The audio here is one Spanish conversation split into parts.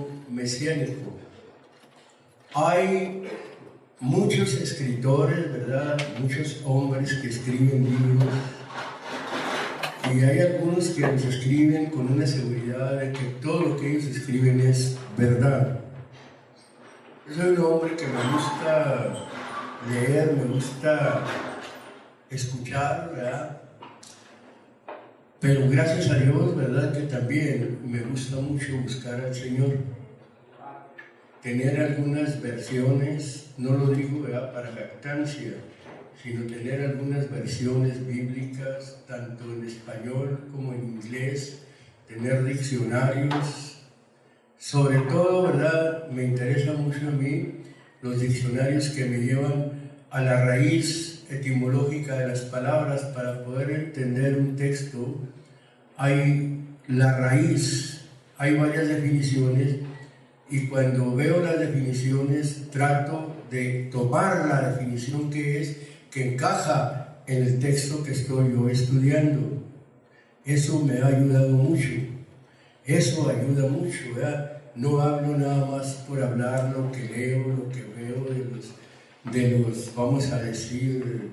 judío mesiánico. Hay muchos escritores, ¿verdad? Muchos hombres que escriben libros, y hay algunos que los escriben con una seguridad de que todo lo que ellos escriben es verdad. Yo soy un hombre que me gusta leer, me gusta escuchar, ¿verdad? Pero gracias a Dios, ¿verdad? Que también me gusta mucho buscar al Señor. Tener algunas versiones, no lo digo, ¿verdad?, para jactancia, sino tener algunas versiones bíblicas, tanto en español como en inglés, tener diccionarios. Sobre todo, ¿verdad?, me interesa mucho a mí los diccionarios que me llevan a la raíz etimológica de las palabras para poder entender un texto. Hay la raíz, hay varias definiciones, y cuando veo las definiciones trato de tomar la definición que encaja en el texto que estoy yo estudiando. Eso me ha ayudado mucho, eso ayuda mucho, ¿verdad? No hablo nada más por hablar lo que leo, lo que veo de los, vamos a decir,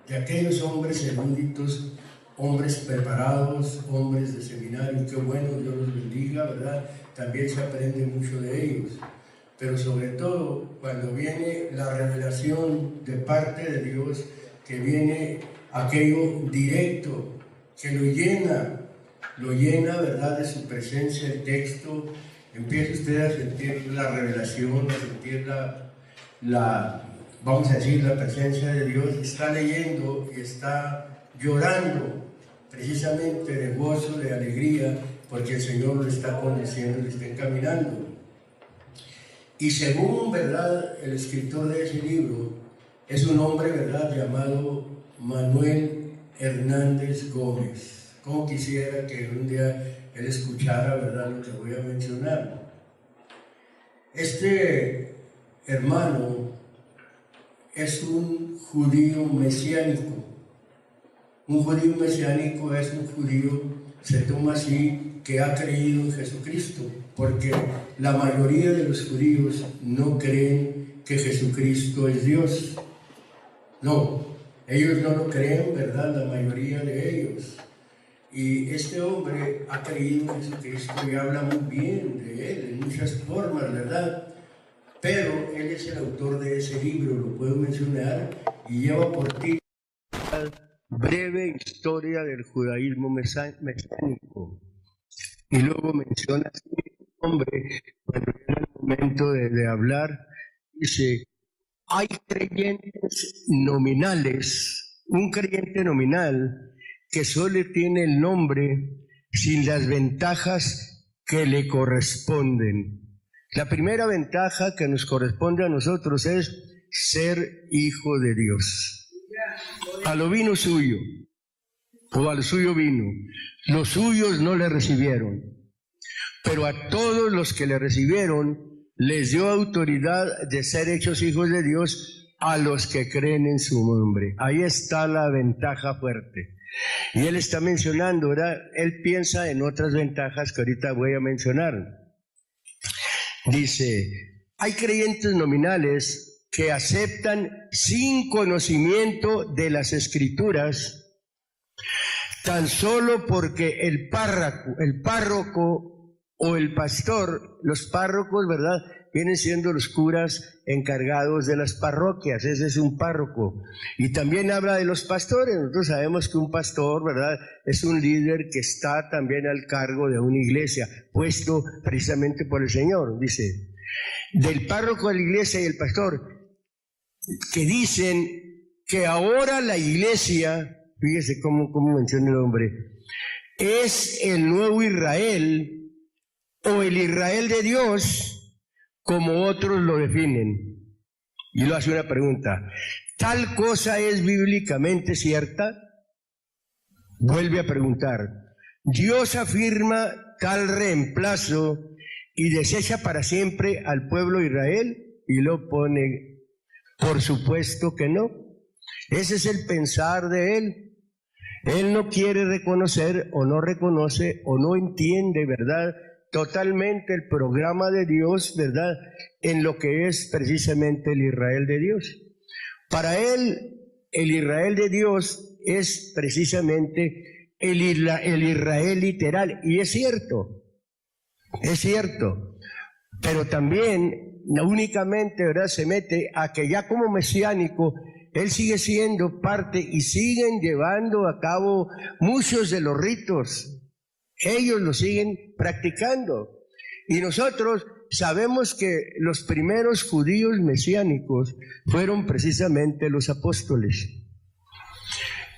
de aquellos hombres eruditos, hombres preparados, hombres de seminario. Qué bueno, Dios los bendiga, ¿verdad? También se aprende mucho de ellos. Pero sobre todo, cuando viene la revelación de parte de Dios, que viene aquello directo, que lo llena, ¿verdad?, de su presencia, el texto, empieza usted a sentir la revelación, a sentir vamos a decir, la presencia de Dios, está leyendo y está llorando, precisamente de gozo, de alegría, porque el Señor lo está conduciendo, lo está encaminando. Y según, ¿verdad?, el escritor de ese libro, es un hombre, ¿verdad?, llamado Manuel Hernández Gómez. Como quisiera que un día él escuchara, ¿verdad?, lo que voy a mencionar. Este hermano es un judío mesiánico. Un judío mesiánico es un judío, se toma así, que ha creído en Jesucristo, porque la mayoría de los judíos no creen que Jesucristo es Dios. No, ellos no lo creen, ¿verdad?, la mayoría de ellos. Y este hombre ha creído en Jesucristo y habla muy bien de él, en muchas formas, ¿verdad? Pero él es el autor de ese libro, lo puedo mencionar, y lleva por título Breve Historia del Judaísmo Mesiánico. Y luego menciona así, hombre, cuando era el momento de hablar, dice: hay creyentes nominales, un creyente nominal que solo tiene el nombre sin las ventajas que le corresponden. La primera ventaja que nos corresponde a nosotros es ser hijo de Dios. A lo vino suyo, o al suyo vino, los suyos no le recibieron, pero a todos los que le recibieron les dio autoridad de ser hechos hijos de Dios, a los que creen en su nombre. Ahí está la ventaja fuerte. Y él está mencionando, ¿verdad?, él piensa en otras ventajas que ahorita voy a mencionar. Dice: hay creyentes nominales que aceptan sin conocimiento de las Escrituras, tan solo porque el párroco o el pastor, los párrocos, ¿verdad?, vienen siendo los curas encargados de las parroquias, ese es un párroco. Y también habla de los pastores. Nosotros sabemos que un pastor, ¿verdad?, es un líder que está también al cargo de una iglesia, puesto precisamente por el Señor. Dice, del párroco de la iglesia y el pastor, que dicen que ahora la iglesia, fíjese cómo menciona el hombre, es el nuevo Israel, o el Israel de Dios, como otros lo definen. Y lo hace una pregunta: ¿tal cosa es bíblicamente cierta? Vuelve a preguntar: ¿Dios afirma tal reemplazo y desecha para siempre al pueblo de Israel? Y lo pone: por supuesto que no. Ese es el pensar de él. Él no quiere reconocer, o no reconoce, o no entiende, ¿verdad?, totalmente el programa de Dios, ¿verdad?, en lo que es precisamente el Israel de Dios. Para él, el Israel de Dios es precisamente el Israel literal, y es cierto, pero también no únicamente, ¿verdad?, se mete a que ya como mesiánico él sigue siendo parte y siguen llevando a cabo muchos de los ritos. Ellos lo siguen practicando. Y nosotros sabemos que los primeros judíos mesiánicos fueron precisamente los apóstoles.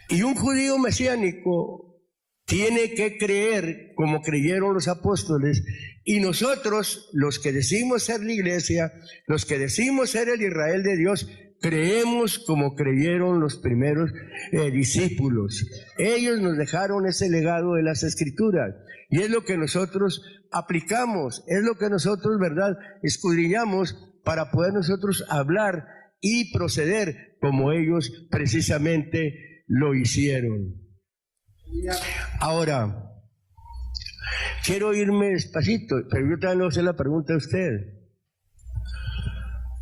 Y un judío mesiánico tiene que creer como creyeron los apóstoles, y nosotros, los que decimos ser la iglesia, los que decimos ser el Israel de Dios, creemos como creyeron los primeros discípulos. Ellos nos dejaron ese legado de las Escrituras, y es lo que nosotros aplicamos, es lo que nosotros, ¿verdad?, escudriñamos para poder nosotros hablar y proceder como ellos precisamente lo hicieron. Ahora, quiero irme despacito, pero yo también le voy a hacer la pregunta a usted.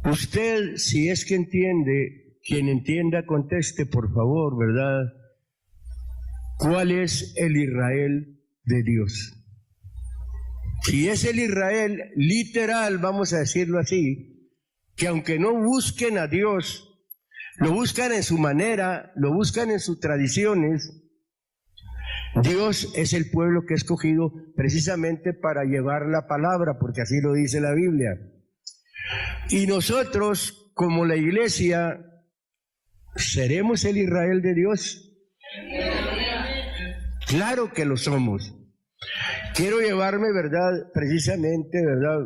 Usted, si es que entiende, quien entienda conteste, por favor, ¿verdad? ¿Cuál es el Israel de Dios? Si es el Israel literal, vamos a decirlo así, que aunque no busquen a Dios, lo buscan en su manera, lo buscan en sus tradiciones, Dios es el pueblo que ha escogido precisamente para llevar la palabra, porque así lo dice la Biblia. Y nosotros, como la iglesia, ¿seremos el Israel de Dios? Claro que lo somos. Quiero llevarme, ¿verdad?, precisamente, ¿verdad?,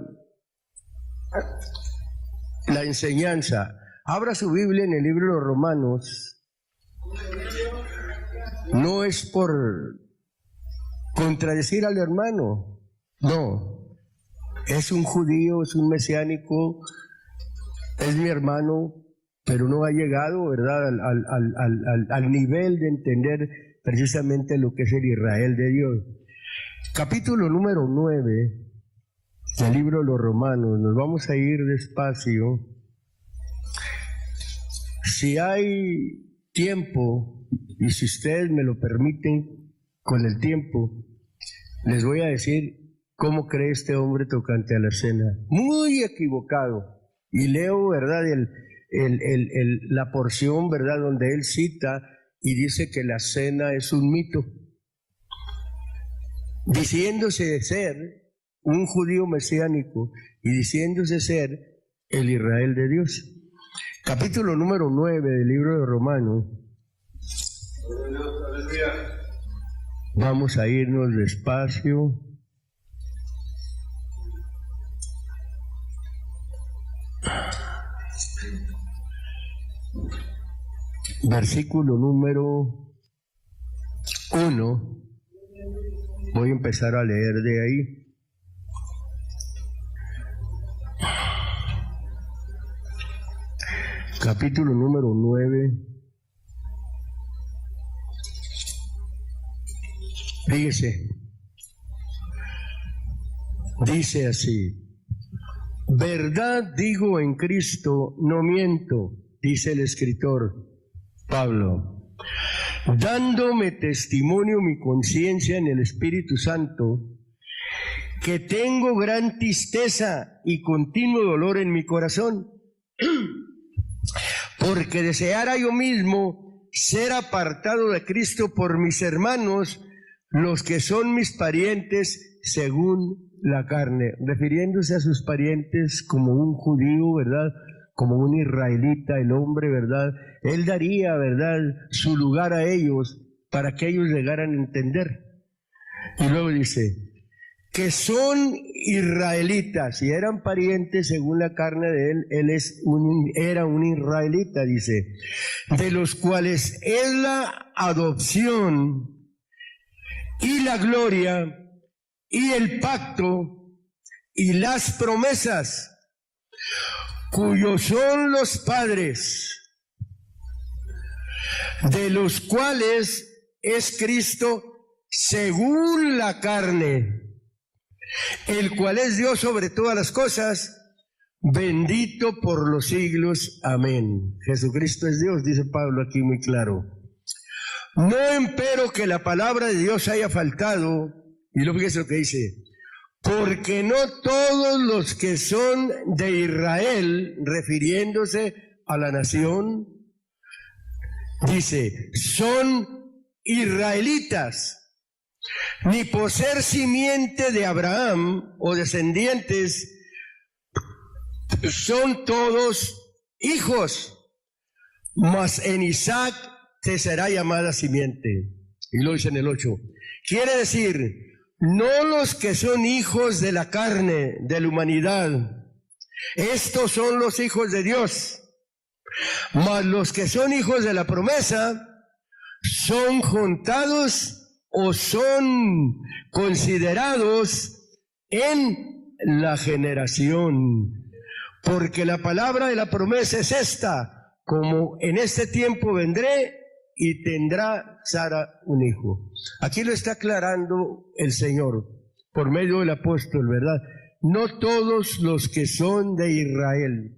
la enseñanza. Abra su Biblia en el libro de los Romanos. No es por contradecir al hermano, no. Es un judío, es un mesiánico, es mi hermano, pero no ha llegado, ¿verdad?, al nivel de entender precisamente lo que es el Israel de Dios. Capítulo número 9 del libro de los Romanos. Nos vamos a ir despacio. Si hay tiempo, y si ustedes me lo permiten, con el tiempo, les voy a decir cómo cree este hombre tocante a la cena. Muy equivocado. Y leo, ¿verdad?, la porción, ¿verdad?, donde él cita y dice que la cena es un mito, diciéndose ser un judío mesiánico y diciéndose ser el Israel de Dios. Capítulo número 9 del libro de Romanos. Vamos a irnos despacio. Versículo número 1. Voy a empezar a leer de ahí. Capítulo número 9. Fíjese. Dice así: verdad digo en Cristo, no miento, dice el escritor Pablo, dándome testimonio mi conciencia en el Espíritu Santo, que tengo gran tristeza y continuo dolor en mi corazón, porque deseara yo mismo ser apartado de Cristo por mis hermanos, los que son mis parientes según la carne, refiriéndose a sus parientes como un judío, ¿verdad?, como un israelita, el hombre, ¿verdad? Él daría, ¿verdad?, su lugar a ellos para que ellos llegaran a entender. Y luego dice, que son israelitas, y eran parientes según la carne de él, era un israelita, dice, de los cuales es la adopción y la gloria y el pacto y las promesas, cuyos son los padres, de los cuales es Cristo según la carne, el cual es Dios sobre todas las cosas, bendito por los siglos. Amén. Jesucristo es Dios, dice Pablo aquí muy claro. No empero que la palabra de Dios haya faltado, y lo fíjese lo que dice, porque no todos los que son de Israel, refiriéndose a la nación, dice, son israelitas, ni por ser simiente de Abraham o descendientes, son todos hijos, mas en Isaac te será llamada simiente. Y lo dice en el 8. Quiere decir, no los que son hijos de la carne, de la humanidad, estos son los hijos de Dios, mas los que son hijos de la promesa son contados o son considerados en la generación. Porque la palabra de la promesa es esta, como en este tiempo vendré y tendrá Sara un hijo. Aquí lo está aclarando el Señor por medio del apóstol, ¿verdad? No todos los que son de Israel,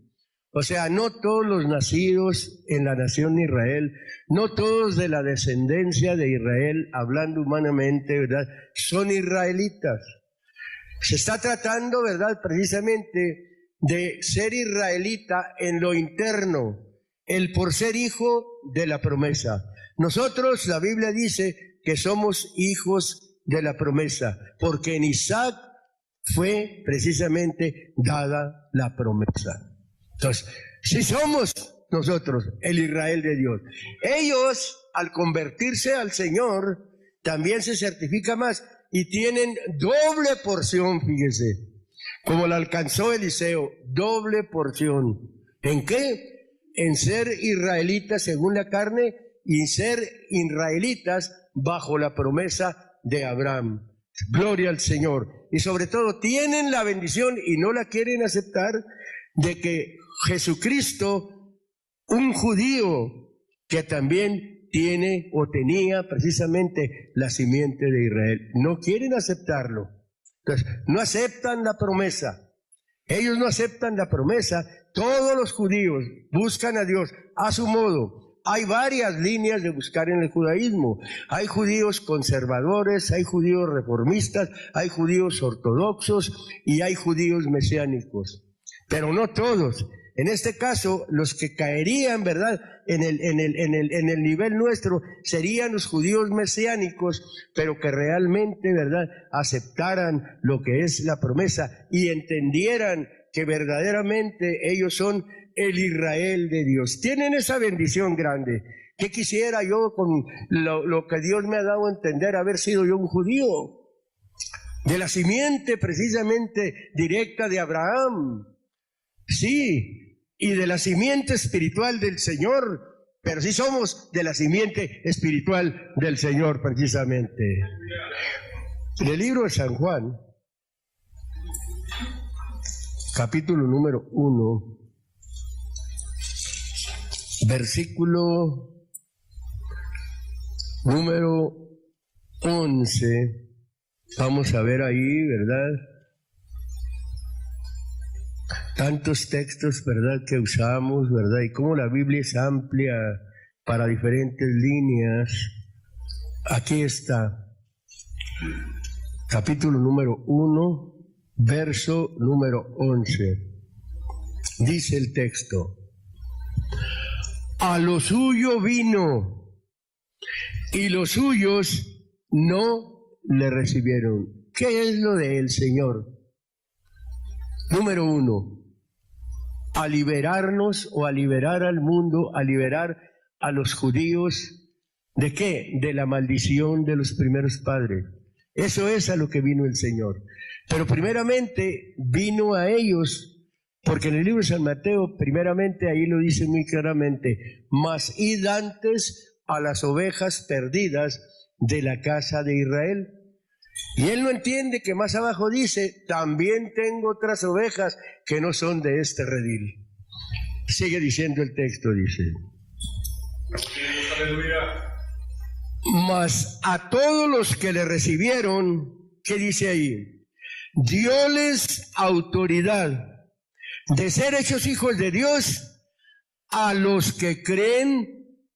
o sea, no todos los nacidos en la nación de Israel, no todos de la descendencia de Israel, hablando humanamente, ¿verdad?, son israelitas. Se está tratando, ¿verdad?, precisamente de ser israelita en lo interno, el por ser hijo de la promesa. Nosotros, la Biblia dice que somos hijos de la promesa, porque en Isaac fue precisamente dada la promesa. Entonces, si somos nosotros el Israel de Dios, ellos al convertirse al Señor también se certifica más y tienen doble porción, fíjese, como la alcanzó Eliseo, doble porción. ¿En qué? En ser israelitas según la carne y ser israelitas bajo la promesa de Abraham. Gloria al Señor. Y sobre todo tienen la bendición y no la quieren aceptar de que Jesucristo, un judío que también tiene o tenía precisamente la simiente de Israel, no quieren aceptarlo. Entonces, no aceptan la promesa. Ellos no aceptan la promesa. Todos los judíos buscan a Dios a su modo. Hay varias líneas de buscar en el judaísmo. Hay judíos conservadores, hay judíos reformistas, hay judíos ortodoxos y hay judíos mesiánicos. Pero no todos. En este caso, los que caerían, ¿verdad?, en el nivel nuestro serían los judíos mesiánicos, pero que realmente, ¿verdad?, aceptaran lo que es la promesa y entendieran que verdaderamente ellos son el Israel de Dios. Tienen esa bendición grande. ¿Qué quisiera yo con lo que Dios me ha dado a entender, haber sido yo un judío? De la simiente precisamente directa de Abraham. Sí, y de la simiente espiritual del Señor, pero sí somos de la simiente espiritual del Señor precisamente. En el libro de San Juan, capítulo número 1, versículo número 11, vamos a ver ahí, ¿verdad?, tantos textos, ¿verdad?, que usamos, ¿verdad?, y cómo la Biblia es amplia para diferentes líneas. Aquí está, capítulo número 1, verso número 11. Dice el texto: a lo suyo vino, y los suyos no le recibieron. ¿Qué es lo del Señor? Número 1, a liberarnos o a liberar al mundo, a liberar a los judíos, ¿de qué? De la maldición de los primeros padres. Eso es a lo que vino el Señor. Pero primeramente vino a ellos, porque en el libro de San Mateo, primeramente ahí lo dice muy claramente: mas id antes a las ovejas perdidas de la casa de Israel. Y él no entiende que más abajo dice: también tengo otras ovejas que no son de este redil. Sigue diciendo el texto, dice: mas a todos los que le recibieron, ¿qué dice ahí? dióles autoridad de ser hechos hijos de Dios a los que creen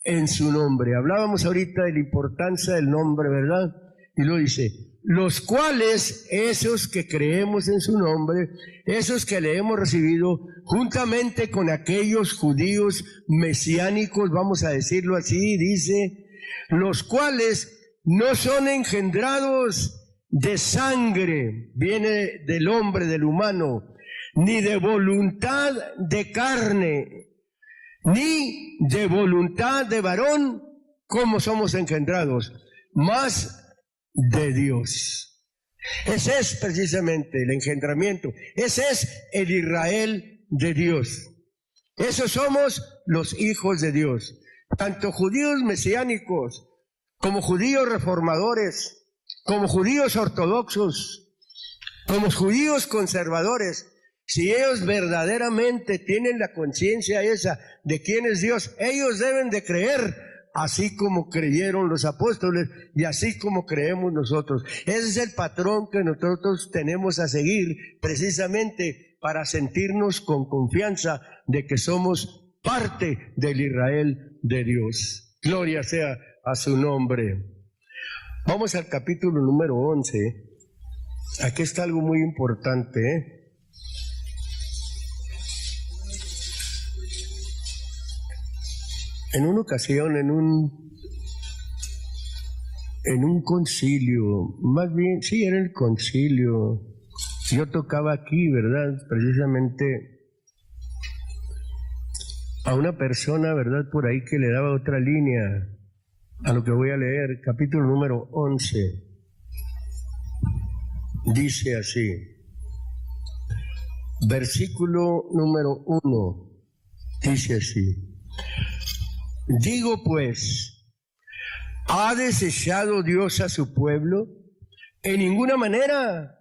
en su nombre. Hablábamos ahorita de la importancia del nombre, ¿verdad? Y lo dice, los cuales, esos que creemos en su nombre, esos que le hemos recibido, juntamente con aquellos judíos mesiánicos, vamos a decirlo así, dice, los cuales no son engendrados de sangre, viene del hombre, del humano, ni de voluntad de carne, ni de voluntad de varón, como somos engendrados, mas de Dios. Ese es precisamente el engendramiento, ese es el Israel de Dios. Esos somos los hijos de Dios, tanto judíos mesiánicos, como judíos reformadores, como judíos ortodoxos, como judíos conservadores. Si ellos verdaderamente tienen la conciencia esa de quién es Dios, ellos deben de creer así como creyeron los apóstoles y así como creemos nosotros. Ese es el patrón que nosotros tenemos a seguir precisamente para sentirnos con confianza de que somos parte del Israel de Dios. Gloria sea a su nombre. Vamos al capítulo número 11. Aquí está algo muy importante, ¿eh? En una ocasión, en un concilio, más bien, sí, era el concilio, yo tocaba aquí, ¿verdad? Precisamente a una persona, ¿verdad? Por ahí que le daba otra línea a lo que voy a leer, capítulo número 11, dice así, versículo número 1, dice así, digo pues, ¿ha desechado Dios a su pueblo? En ninguna manera,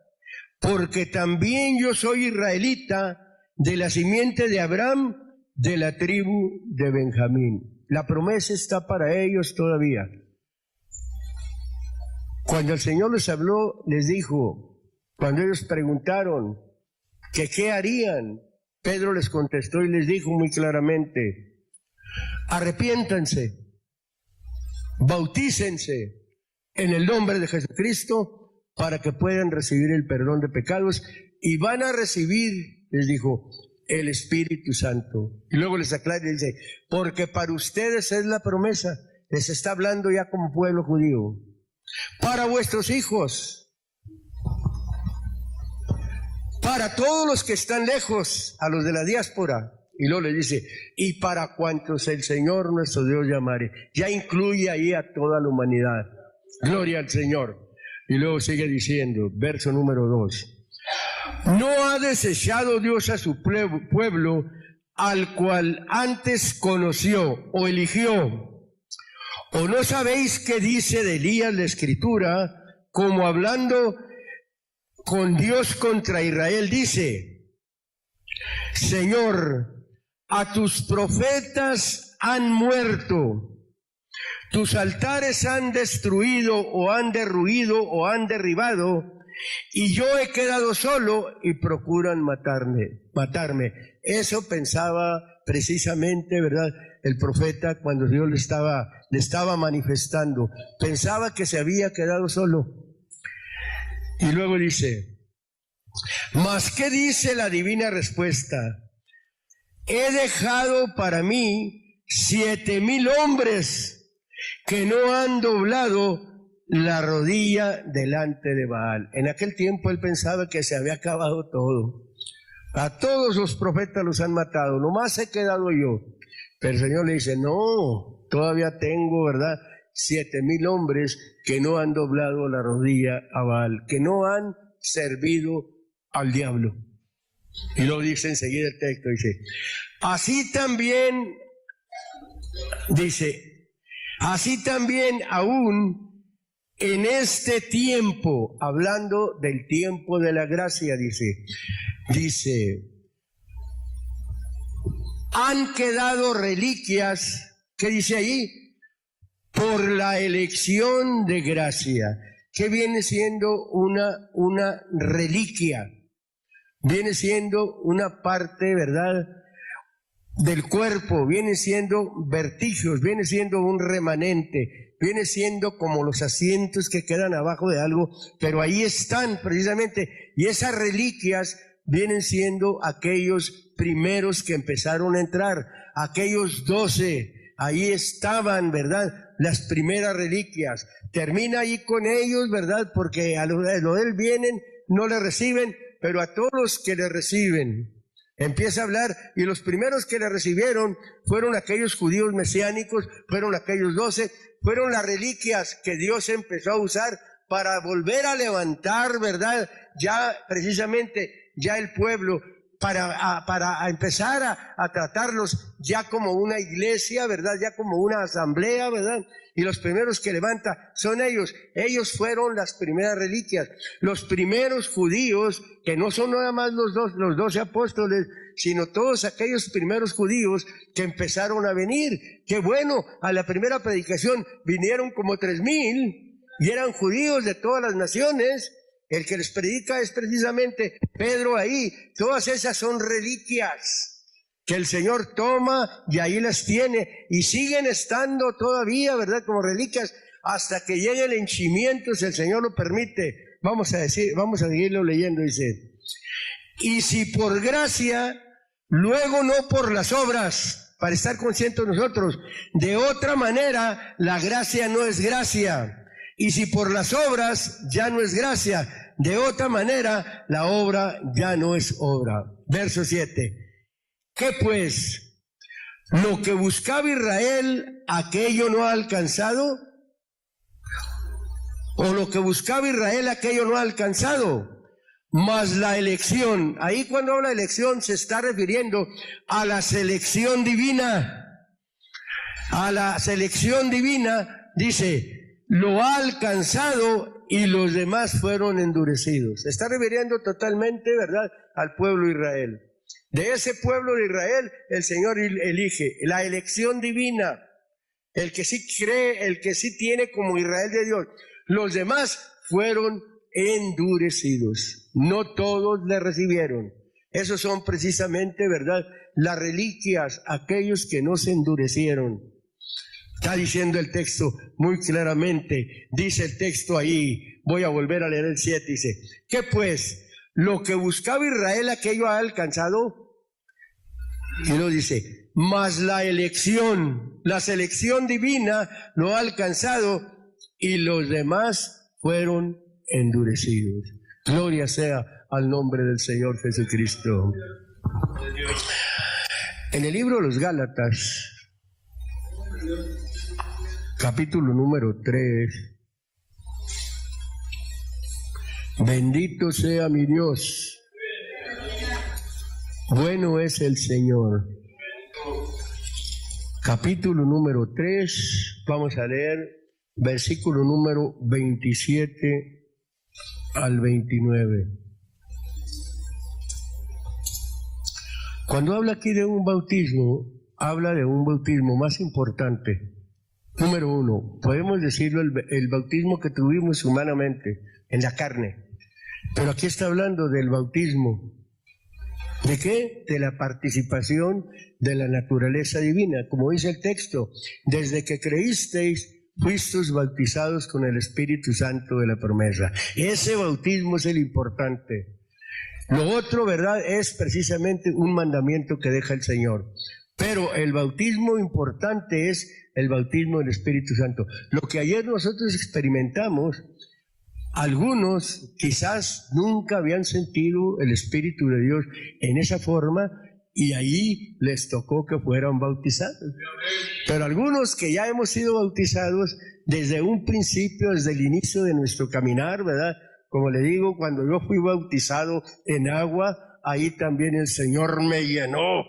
porque también yo soy israelita de la simiente de Abraham, de la tribu de Benjamín. La promesa está para ellos todavía. Cuando el Señor les habló, les dijo, cuando ellos preguntaron que qué harían, Pedro les contestó y les dijo muy claramente, arrepiéntanse, bautícense en el nombre de Jesucristo para que puedan recibir el perdón de pecados y van a recibir, les dijo, el Espíritu Santo. Y luego les aclara y dice, porque para ustedes es la promesa, les está hablando ya como pueblo judío, para vuestros hijos, para todos los que están lejos, a los de la diáspora. Y luego le dice, y para cuantos el Señor nuestro Dios llamare. Ya incluye ahí a toda la humanidad. Gloria al Señor. Y luego sigue diciendo, verso número 2. No ha desechado Dios a su pueblo, al cual antes conoció o eligió. ¿O no sabéis qué dice de Elías la Escritura, como hablando con Dios contra Israel? Dice, Señor, a tus profetas han muerto, tus altares han destruido o han derruido o han derribado, y yo he quedado solo y procuran matarme. Eso pensaba precisamente, ¿verdad?, el profeta cuando Dios le estaba manifestando. Pensaba que se había quedado solo. Y luego dice, ¿mas qué dice la divina respuesta? He dejado para mí 7,000 hombres que no han doblado la rodilla delante de Baal. En aquel tiempo él pensaba que se había acabado todo. A todos los profetas los han matado, nomás he quedado yo. Pero el Señor le dice, no, todavía tengo, ¿verdad?, 7,000 hombres que no han doblado la rodilla a Baal, que no han servido al diablo. Y lo dice enseguida el texto, dice, así también aún en este tiempo, hablando del tiempo de la gracia, dice, han quedado reliquias, ¿qué dice ahí? Por la elección de gracia. ¿qué viene siendo una reliquia? Viene siendo una parte, ¿verdad?, del cuerpo, viene siendo vestigios, viene siendo un remanente, viene siendo como los asientos que quedan abajo de algo, pero ahí están precisamente, y esas reliquias vienen siendo aquellos primeros que empezaron a entrar, aquellos 12, ahí estaban, ¿verdad?, las primeras reliquias. Termina ahí con ellos, ¿verdad?, porque a los de él vienen, no le reciben, pero a todos los que le reciben, empieza a hablar, y los primeros que le recibieron fueron aquellos judíos mesiánicos, fueron aquellos 12, fueron las reliquias que Dios empezó a usar para volver a levantar, ¿verdad?, ya precisamente, ya el pueblo, para empezar a tratarlos ya como una iglesia, ¿verdad?, ya como una asamblea, ¿verdad?, y los primeros que levanta son ellos fueron las primeras reliquias, los primeros judíos, que no son nada más los 12 apóstoles, sino todos aquellos primeros judíos que empezaron a venir. Qué bueno, a la primera predicación vinieron como 3,000 y eran judíos de todas las naciones. El que les predica es precisamente Pedro ahí. Todas esas son reliquias que el Señor toma y ahí las tiene y siguen estando todavía, ¿verdad?, como reliquias hasta que llegue el henchimiento, si el Señor lo permite. Vamos a seguirlo leyendo, dice: y si por gracia, luego no por las obras, para estar conscientes nosotros, de otra manera la gracia no es gracia. Y si por las obras ya no es gracia, de otra manera la obra ya no es obra. Verso 7. ¿Qué pues? ¿Lo que buscaba Israel, aquello no ha alcanzado? ¿O lo que buscaba Israel, aquello no ha alcanzado? Mas la elección, ahí cuando habla de elección se está refiriendo a la selección divina. A la selección divina, dice, lo ha alcanzado y los demás fueron endurecidos. Se está refiriendo totalmente, ¿verdad?, al pueblo de Israel. De ese pueblo de Israel el Señor elige la elección divina, el que sí cree, el que sí tiene como Israel de Dios. Los demás fueron endurecidos, no todos le recibieron. Esos son precisamente, ¿verdad?, las reliquias, aquellos que no se endurecieron. Está diciendo el texto muy claramente, dice el texto ahí, voy a volver a leer el 7, dice: ¿qué pues? ¿Lo que buscaba Israel, aquello ha alcanzado? Y luego dice: mas la selección divina lo ha alcanzado y los demás fueron endurecidos. Gloria sea al nombre del Señor Jesucristo. En el libro de los Gálatas, capítulo número 3, bendito sea mi Dios, bueno es el Señor. Capítulo número 3, vamos a leer versículo número 27 al 29. Cuando habla aquí de un bautismo, habla de un bautismo más importante. Número 1, podemos decirlo, el bautismo que tuvimos humanamente, en la carne. Pero aquí está hablando del bautismo. ¿De qué? De la participación de la naturaleza divina. Como dice el texto, desde que creísteis, fuisteis bautizados con el Espíritu Santo de la promesa. Ese bautismo es el importante. Lo otro, ¿verdad?, es precisamente un mandamiento que deja el Señor. Pero el bautismo importante es el bautismo del Espíritu Santo. Lo que ayer nosotros experimentamos, algunos quizás nunca habían sentido el Espíritu de Dios en esa forma y ahí les tocó que fueran bautizados. Pero algunos que ya hemos sido bautizados desde un principio, desde el inicio de nuestro caminar, ¿verdad? Como le digo, cuando yo fui bautizado en agua, ahí también el Señor me llenó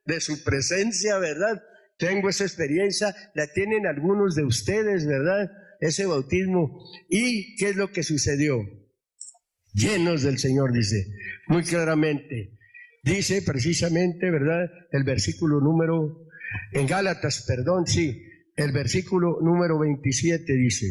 de su presencia, ¿verdad? Tengo esa experiencia, la tienen algunos de ustedes, ¿verdad? Ese bautismo. ¿Y qué es lo que sucedió? Llenos del Señor, dice, muy claramente. Dice precisamente, ¿verdad? El versículo número, en Gálatas, perdón, sí, el versículo número 27 dice: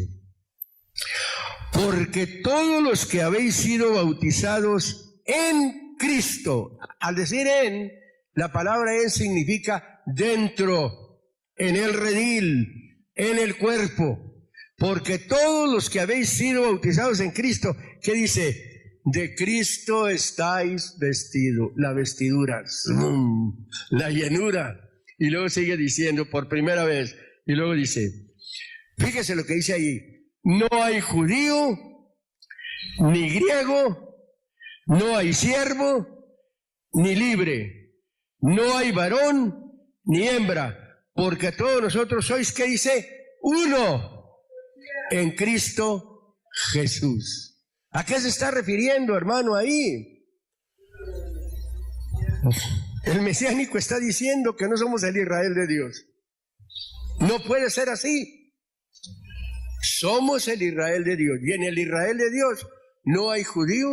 porque todos los que habéis sido bautizados en Cristo, al decir en, la palabra en significa dentro, en el redil, en el cuerpo, porque todos los que habéis sido bautizados en Cristo, ¿qué dice? De Cristo estáis vestidos, la vestidura, la llenura. Y luego sigue diciendo por primera vez, y luego dice, fíjese lo que dice ahí, no hay judío, ni griego, no hay siervo, ni libre, no hay varón, ni hembra, porque todos nosotros sois, ¿qué dice? Uno en Cristo Jesús. ¿A qué se está refiriendo, hermano, ahí? El mesiánico está diciendo que no somos el Israel de Dios. No puede ser así. Somos el Israel de Dios. Y en el Israel de Dios no hay judío,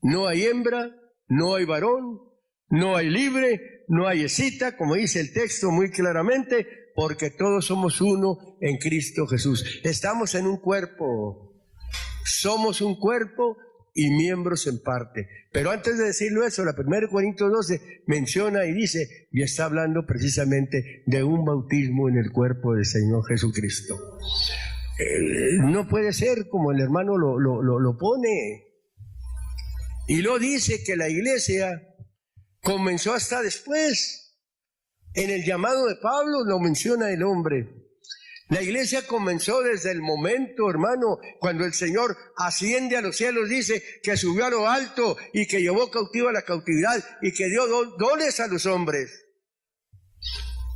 no hay hembra, no hay varón, no hay libre, no hay escita, como dice el texto muy claramente, porque todos somos uno en Cristo Jesús. Estamos en un cuerpo. Somos un cuerpo y miembros en parte. Pero antes de decirlo eso, la 1 Corintios 12 menciona y dice, y está hablando precisamente de un bautismo en el cuerpo del Señor Jesucristo. No puede ser como el hermano lo pone. Y lo dice que la iglesia comenzó hasta después. En el llamado de Pablo lo menciona el hombre. La iglesia comenzó desde el momento, hermano, cuando el Señor asciende a los cielos, dice que subió a lo alto y que llevó cautivo a la cautividad y que dio dones a los hombres.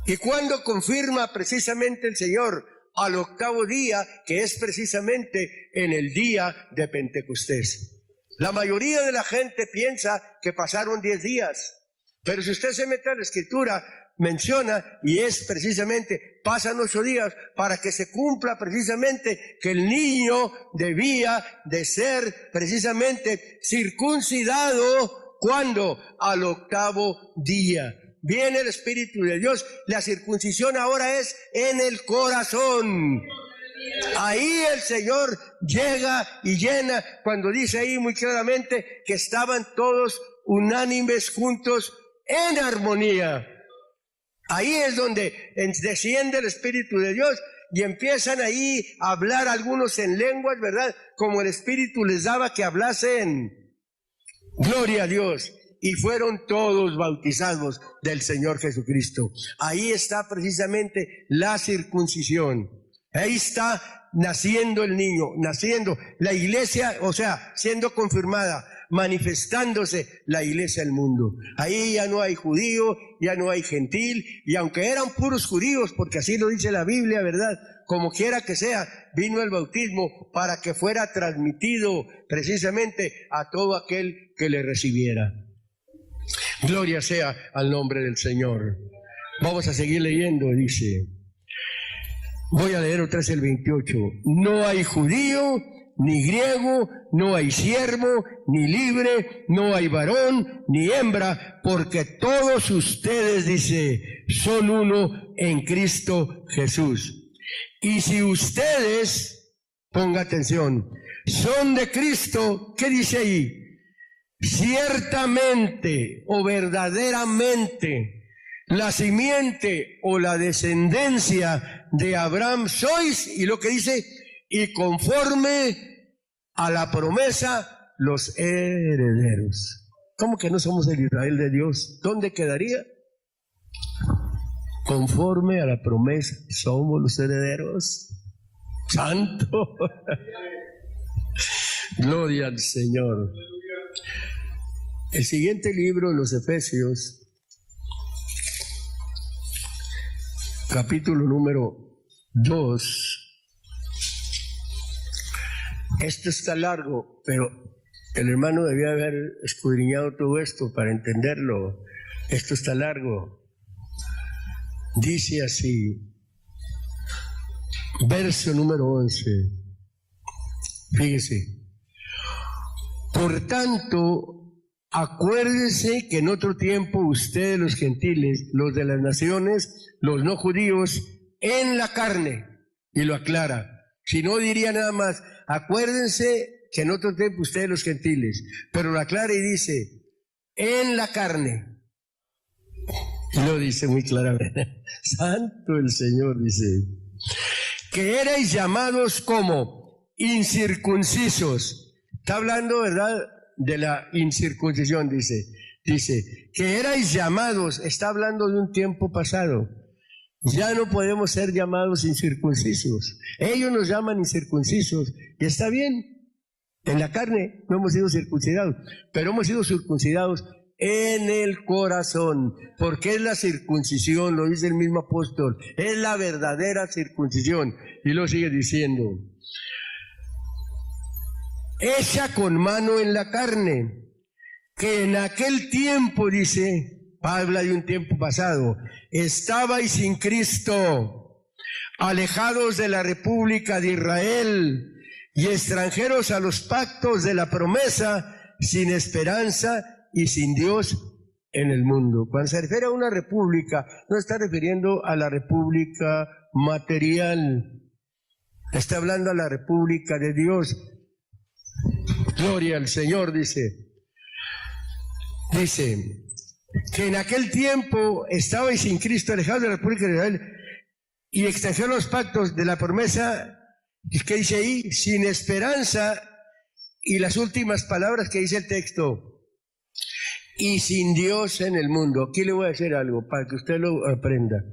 Y cuando confirma precisamente el Señor al octavo día, que es precisamente en el día de Pentecostés. La mayoría de la gente piensa que pasaron 10 días, pero si usted se mete a la Escritura, menciona, y es precisamente, pasan 8 días para que se cumpla precisamente que el niño debía de ser precisamente circuncidado, ¿cuándo? Al octavo día. Viene el Espíritu de Dios, la circuncisión ahora es en el corazón. Ahí el Señor llega y llena, cuando dice ahí muy claramente que estaban todos unánimes juntos en armonía. Ahí es donde desciende el Espíritu de Dios y empiezan ahí a hablar algunos en lenguas, ¿verdad? Como el Espíritu les daba que hablasen. Gloria a Dios. Y fueron todos bautizados del Señor Jesucristo. Ahí está precisamente la circuncisión. Ahí está naciendo el niño, naciendo la iglesia, o sea, siendo confirmada, manifestándose la iglesia al mundo. Ahí ya no hay judío, ya no hay gentil, y aunque eran puros judíos, porque así lo dice la Biblia, ¿verdad? Como quiera que sea, vino el bautismo para que fuera transmitido precisamente a todo aquel que le recibiera. Gloria sea al nombre del Señor. Vamos a seguir leyendo, dice. Voy a leer otra vez el 28. No hay judío, ni griego, no hay siervo, ni libre, no hay varón, ni hembra, porque todos ustedes, dice, son uno en Cristo Jesús. Y si ustedes, ponga atención, son de Cristo, ¿qué dice ahí? Ciertamente o verdaderamente la simiente o la descendencia de Abraham sois, y lo que dice, y conforme a la promesa los herederos. ¿Cómo que no somos el Israel de Dios? ¿Dónde quedaría? Conforme a la promesa somos los herederos. Santo. Gloria al Señor. El siguiente libro, los Efesios, capítulo número 2. Esto está largo, pero el hermano debía haber escudriñado todo esto para entenderlo. Esto está largo. Dice así, verso número 11. Fíjese. Por tanto, acuérdense que en otro tiempo ustedes los gentiles, los de las naciones, los no judíos, en la carne, y lo aclara, Si no, diría nada más, acuérdense que en otro tiempo ustedes los gentiles, pero lo aclara y dice, en la carne. Y lo dice muy claramente, santo el Señor, dice, que erais llamados como incircuncisos. Está hablando, ¿verdad?, de la incircuncisión, dice, que erais llamados, está hablando de un tiempo pasado. Ya no podemos ser llamados incircuncisos. Ellos nos llaman incircuncisos y está bien. En la carne no hemos sido circuncidados, pero hemos sido circuncidados en el corazón, porque es la circuncisión, lo dice el mismo apóstol, es la verdadera circuncisión. Y lo sigue diciendo, hecha con mano en la carne, que en aquel tiempo, dice, habla de un tiempo pasado, estabais sin Cristo, alejados de la República de Israel y extranjeros a los pactos de la promesa, sin esperanza y sin Dios en el mundo. Cuando se refiere a una república, no está refiriendo a la república material, está hablando a la república de Dios. Gloria al Señor, dice que en aquel tiempo estabais sin Cristo, alejados de la República de Israel y extranjeros a los pactos de la promesa, que dice ahí, sin esperanza, y las últimas palabras que dice el texto, y sin Dios en el mundo. Aquí le voy a decir algo para que usted lo aprenda.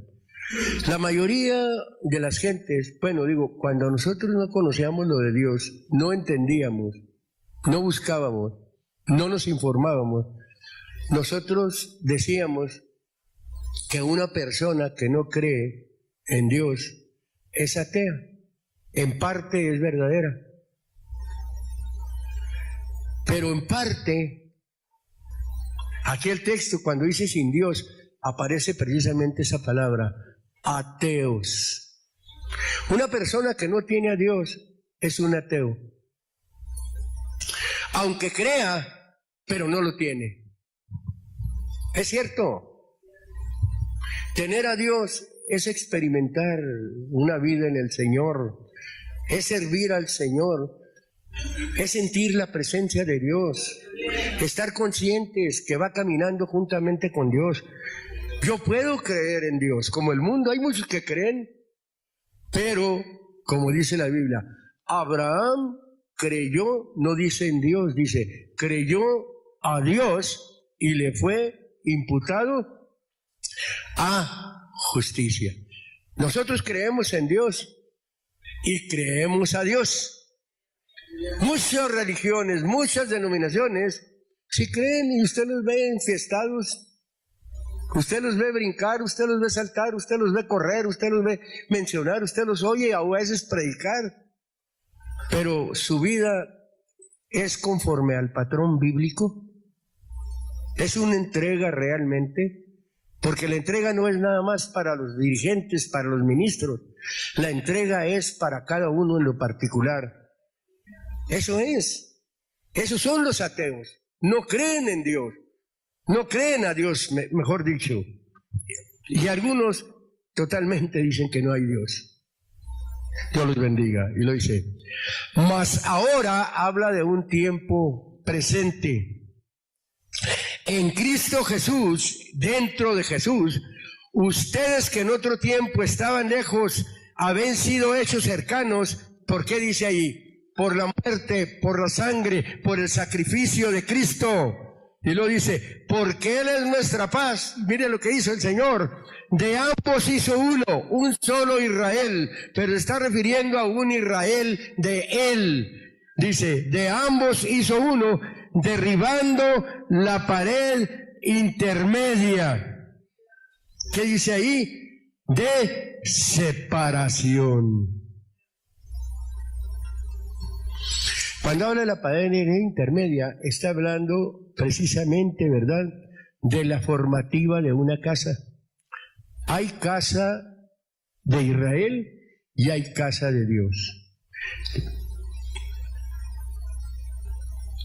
La mayoría de las gentes, cuando nosotros no conocíamos lo de Dios, no entendíamos, no buscábamos, no nos informábamos, nosotros decíamos que una persona que no cree en Dios es atea. En parte es verdadera, pero en parte, aquí el texto cuando dice sin Dios, aparece precisamente esa palabra, ateos. Una persona que no tiene a Dios es un ateo, aunque crea, pero no lo tiene. Es cierto, tener a Dios es experimentar una vida en el Señor, es servir al Señor, es sentir la presencia de Dios, estar conscientes que va caminando juntamente con Dios. Yo puedo creer en Dios, como el mundo, hay muchos que creen, pero, como dice la Biblia, Abraham creyó, no dice en Dios, dice, creyó a Dios y le fue imputado a justicia. Nosotros creemos en Dios y creemos a Dios. Muchas religiones, muchas denominaciones, si creen y usted los ve enfiestados, usted los ve brincar, usted los ve saltar, usted los ve correr, usted los ve mencionar, usted los oye a veces predicar, pero su vida es conforme al patrón bíblico. Es una entrega realmente, porque la entrega no es nada más para los dirigentes, para los ministros, la entrega es para cada uno en lo particular. Eso es, esos son los ateos, no creen en Dios, no creen a Dios, mejor dicho, y algunos totalmente dicen que no hay Dios. Dios los bendiga, y lo dice. Mas ahora habla de un tiempo presente. En Cristo Jesús, dentro de Jesús, ustedes que en otro tiempo estaban lejos, habían sido hechos cercanos. ¿Por qué dice ahí? Por la muerte, por la sangre, por el sacrificio de Cristo. Y lo dice, porque Él es nuestra paz. Mire lo que hizo el Señor. De ambos hizo uno, un solo Israel, pero está refiriendo a un Israel de Él. Dice, de ambos hizo uno, derribando la pared intermedia. ¿Qué dice ahí? De separación. Cuando habla de la pared intermedia, está hablando precisamente, ¿verdad?, de la formativa de una casa. Hay casa de Israel y hay casa de Dios.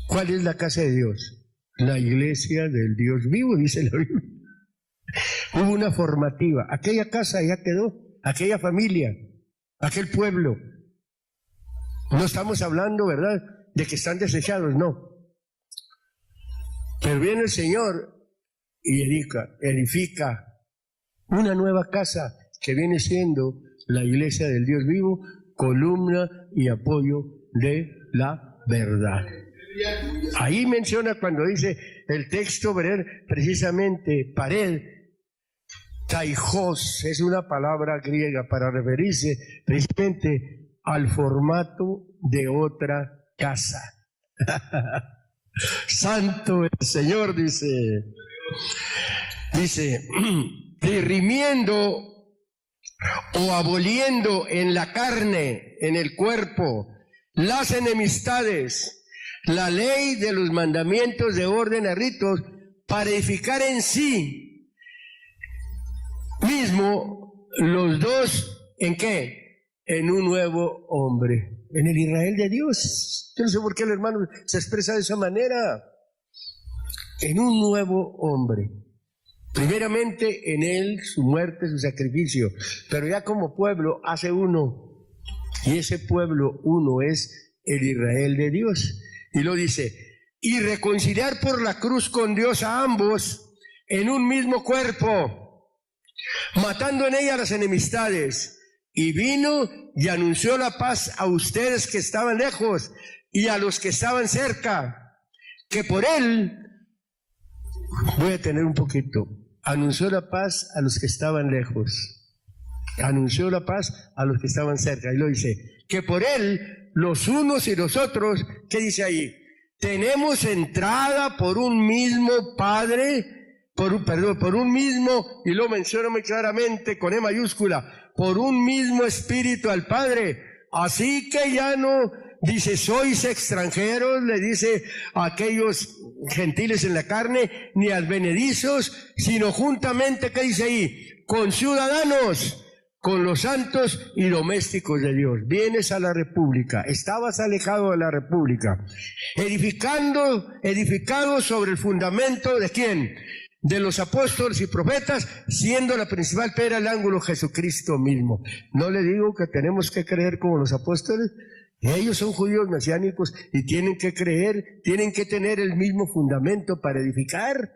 ¿Cuál es la casa de Dios? La iglesia del Dios vivo, dice la Biblia. Hubo una formativa. Aquella casa ya quedó, aquella familia, aquel pueblo. No estamos hablando, ¿verdad?, de que están desechados, no. Pero viene el Señor y edifica una nueva casa que viene siendo la iglesia del Dios vivo, columna y apoyo de la verdad. Ahí menciona cuando dice el texto, ¿verdad?, precisamente pared, taijos, es una palabra griega para referirse precisamente al formato de otra casa. Santo el Señor, dice, dirimiendo o aboliendo en la carne, en el cuerpo, las enemistades, la ley de los mandamientos de orden a ritos, para edificar en sí mismo los dos, ¿en qué? En un nuevo hombre, en el Israel de Dios. Yo no sé por qué el hermano se expresa de esa manera. En un nuevo hombre. Primeramente en él, su muerte, su sacrificio, pero ya como pueblo hace uno, y ese pueblo uno es el Israel de Dios. Y lo dice, y reconciliar por la cruz con Dios a ambos en un mismo cuerpo, matando en ella las enemistades, y vino y anunció la paz a ustedes que estaban lejos y a los que estaban cerca, que por él, voy a tener un poquito, anunció la paz a los que estaban lejos, anunció la paz a los que estaban cerca, y lo dice, que por él, los unos y los otros, ¿qué dice ahí? Tenemos entrada por un mismo Padre, por un mismo, y lo menciona muy claramente con E mayúscula, por un mismo Espíritu al Padre. Así que ya no dice, sois extranjeros, le dice a aquellos gentiles en la carne, ni advenedizos, sino juntamente, ¿qué dice ahí? Con ciudadanos, con los santos y domésticos de Dios. Vienes a la república, estabas alejado de la república, edificado sobre el fundamento de ¿quién? De los apóstoles y profetas, siendo la principal piedra del ángulo Jesucristo mismo. No le digo que tenemos que creer como los apóstoles, ellos son judíos mesiánicos y tienen que creer, tienen que tener el mismo fundamento para edificar.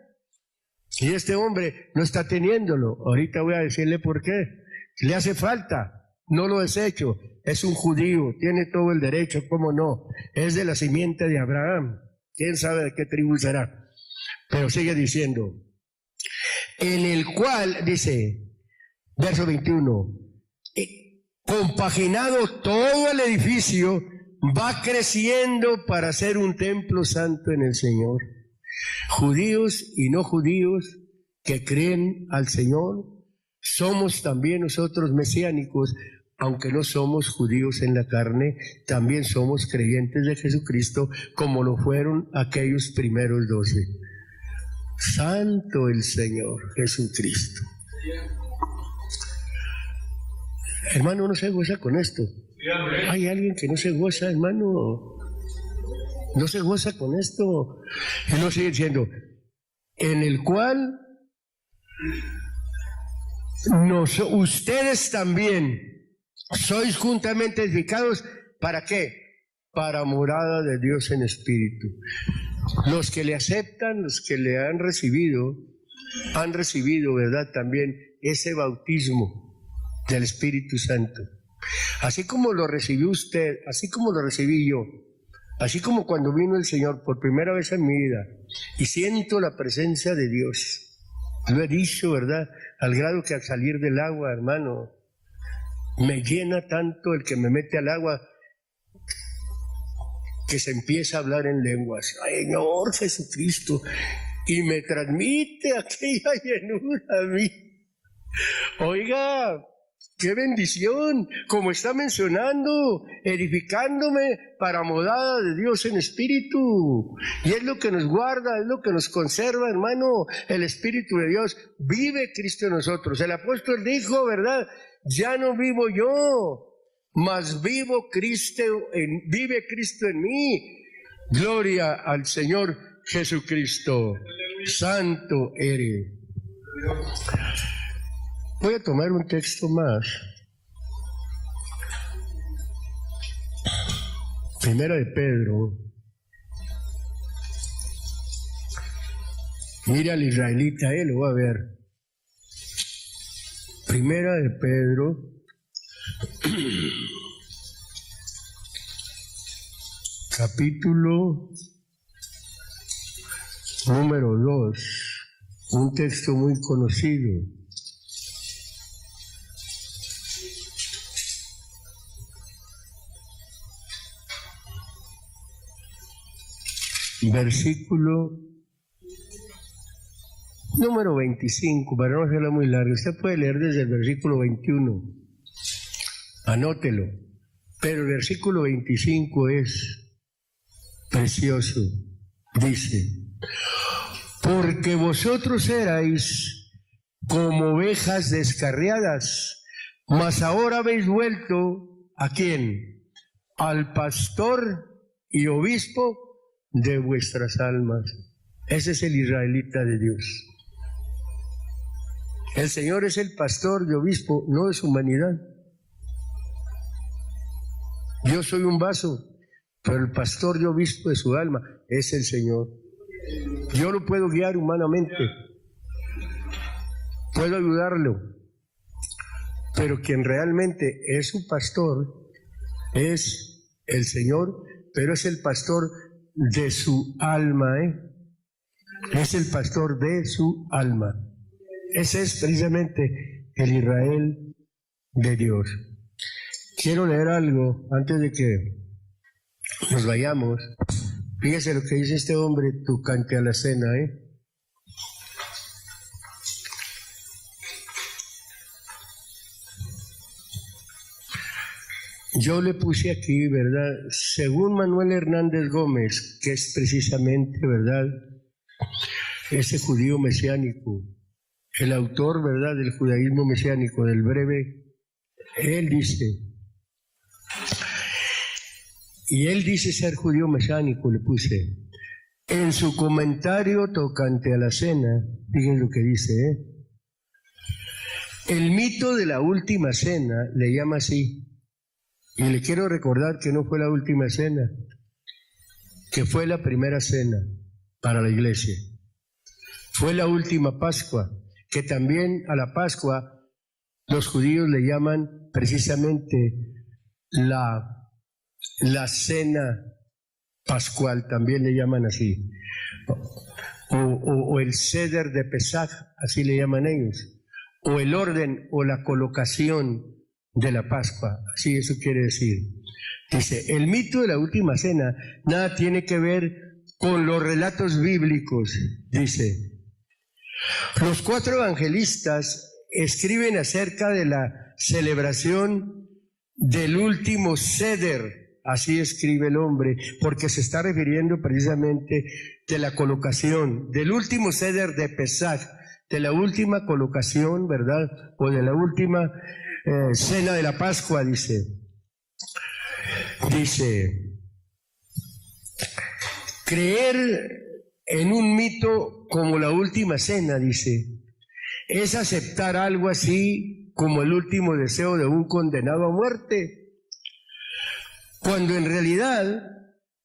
Y este hombre no está teniéndolo. Ahorita voy a decirle por qué. Le hace falta, no lo desecho, es un judío, tiene todo el derecho, ¿cómo no? Es de la simiente de Abraham, quién sabe de qué tribu será. Pero sigue diciendo, en el cual, dice, verso 21, compaginado todo el edificio, va creciendo para ser un templo santo en el Señor. Judíos y no judíos que creen al Señor, somos también nosotros mesiánicos, aunque no somos judíos en la carne, también somos creyentes de Jesucristo, como lo fueron aquellos primeros 12. Santo el Señor Jesucristo. Hermano, no se goza con esto. Hay alguien que no se goza, hermano. No se goza con esto. Él lo sigue diciendo, en el cual ustedes también sois juntamente edificados, ¿para qué? Para morada de Dios en espíritu. Los que le aceptan, los que le han recibido, ¿verdad?, también ese bautismo del Espíritu Santo. Así como lo recibió usted, así como lo recibí yo, así como cuando vino el Señor por primera vez en mi vida y siento la presencia de Dios. Lo he dicho, ¿verdad?, al grado que al salir del agua, hermano, me llena tanto el que me mete al agua que se empieza a hablar en lenguas. Señor Jesucristo, y me transmite aquella llenura a mí. Oiga, qué bendición, como está mencionando, edificándome para morada de Dios en espíritu. Y es lo que nos guarda, es lo que nos conserva, hermano. El Espíritu de Dios, vive Cristo en nosotros. El apóstol dijo, ¿verdad? Ya no vivo yo, mas vive Cristo en mí. Gloria al Señor Jesucristo. Santo eres. Voy a tomar un texto más. Primera de Pedro. Mira al israelita, lo va a ver. Primera de Pedro. Capítulo número 2. Un texto muy conocido. Versículo número 25, para no hacerlo muy largo. Usted puede leer desde el versículo 21. Anótelo. Pero el versículo 25 es precioso. Dice: porque vosotros erais como ovejas descarriadas, mas ahora habéis vuelto ¿a quién? Al pastor y obispo de vuestras almas. Ese es el israelita de Dios. El Señor es el pastor y obispo, no de su humanidad. Yo soy un vaso, pero el pastor y obispo de su alma es el Señor. Yo lo puedo guiar humanamente, puedo ayudarlo, pero quien realmente es su pastor es el Señor, pero es el pastor de su alma, es el pastor de su alma. Ese es precisamente el Israel de Dios. Quiero leer algo antes de que nos vayamos. Fíjese lo que dice este hombre tocante a la cena, Yo le puse aquí, ¿verdad? Según Manuel Hernández Gómez, que es precisamente, ¿verdad?, ese judío mesiánico, el autor, ¿verdad?, del judaísmo mesiánico, del breve, él dice ser judío mesiánico, le puse. En su comentario tocante a la cena, fíjense lo que dice, el mito de la última cena le llama así. Y le quiero recordar que no fue la última cena, que fue la primera cena para la iglesia. Fue la última Pascua, que también a la Pascua los judíos le llaman precisamente la cena pascual, también le llaman así. O el Seder de Pesaj, así le llaman ellos. O el orden o la colocación de la Pascua, así eso quiere decir. Dice, el mito de la última cena nada tiene que ver con los relatos bíblicos. Dice, los 4 evangelistas escriben acerca de la celebración del último Seder, así escribe el hombre, porque se está refiriendo precisamente de la colocación, del último Seder de Pesaj, de la última colocación, ¿verdad? O de la última cena de la Pascua, dice, creer en un mito como la última cena, dice, es aceptar algo así como el último deseo de un condenado a muerte, cuando en realidad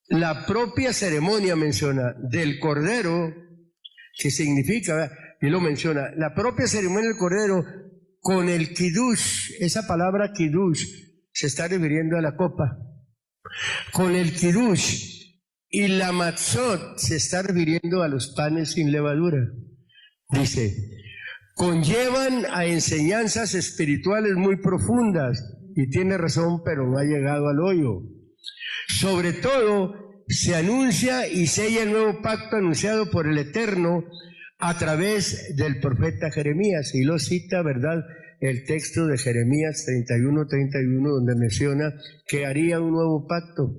la propia ceremonia menciona del Cordero, que significa, y lo menciona, la propia ceremonia del Cordero con el Kiddush, esa palabra Kiddush se está refiriendo a la copa, con el Kiddush, y la Matzot se está refiriendo a los panes sin levadura. Dice, conllevan a enseñanzas espirituales muy profundas, y tiene razón, pero no ha llegado al hoyo. Sobre todo, se anuncia y sella el nuevo pacto anunciado por el Eterno a través del profeta Jeremías, y lo cita, ¿verdad?, el texto de Jeremías 31, donde menciona que haría un nuevo pacto.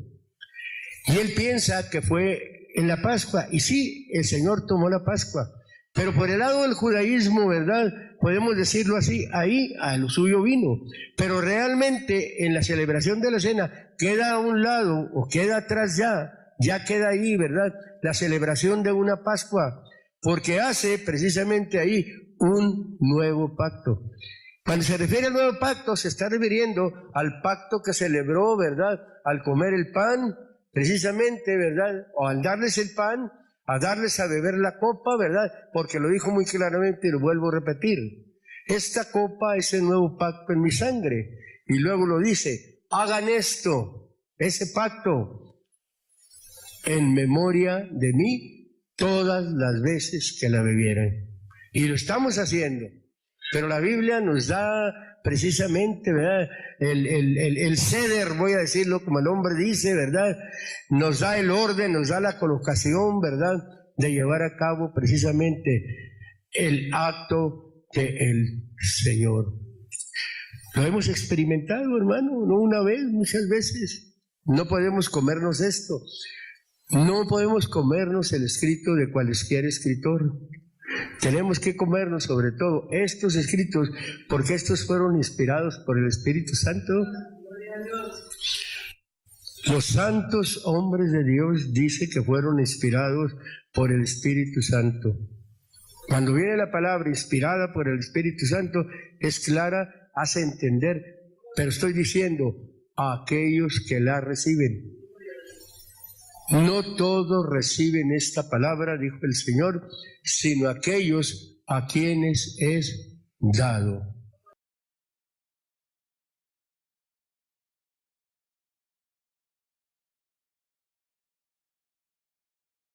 Y él piensa que fue en la Pascua, y sí, el Señor tomó la Pascua, pero por el lado del judaísmo, ¿verdad?, podemos decirlo así, ahí a lo suyo vino, pero realmente en la celebración de la cena queda a un lado, o queda atrás ya queda ahí, ¿verdad?, la celebración de una Pascua, porque hace precisamente ahí un nuevo pacto. Cuando se refiere al nuevo pacto, se está refiriendo al pacto que celebró, ¿verdad?, al comer el pan, precisamente, ¿verdad? O al darles el pan, a darles a beber la copa, ¿verdad? Porque lo dijo muy claramente y lo vuelvo a repetir. Esta copa es el nuevo pacto en mi sangre. Y luego lo dice, hagan esto, ese pacto, en memoria de mí, todas las veces que la bebieran. Y lo estamos haciendo. Pero la Biblia nos da precisamente, ¿verdad? El ceder, voy a decirlo como el hombre dice, ¿verdad? Nos da el orden, nos da la colocación, ¿verdad? De llevar a cabo precisamente el acto del Señor. Lo hemos experimentado, hermano, no una vez, muchas veces. No podemos comernos esto. No podemos comernos el escrito de cualquier escritor. Tenemos que comernos sobre todo estos escritos, porque estos fueron inspirados por el Espíritu Santo. Los santos hombres de Dios dice que fueron inspirados por el Espíritu Santo. Cuando viene la palabra inspirada por el Espíritu Santo, es clara, hace entender, pero estoy diciendo a aquellos que la reciben. No todos reciben esta palabra, dijo el Señor, sino aquellos a quienes es dado.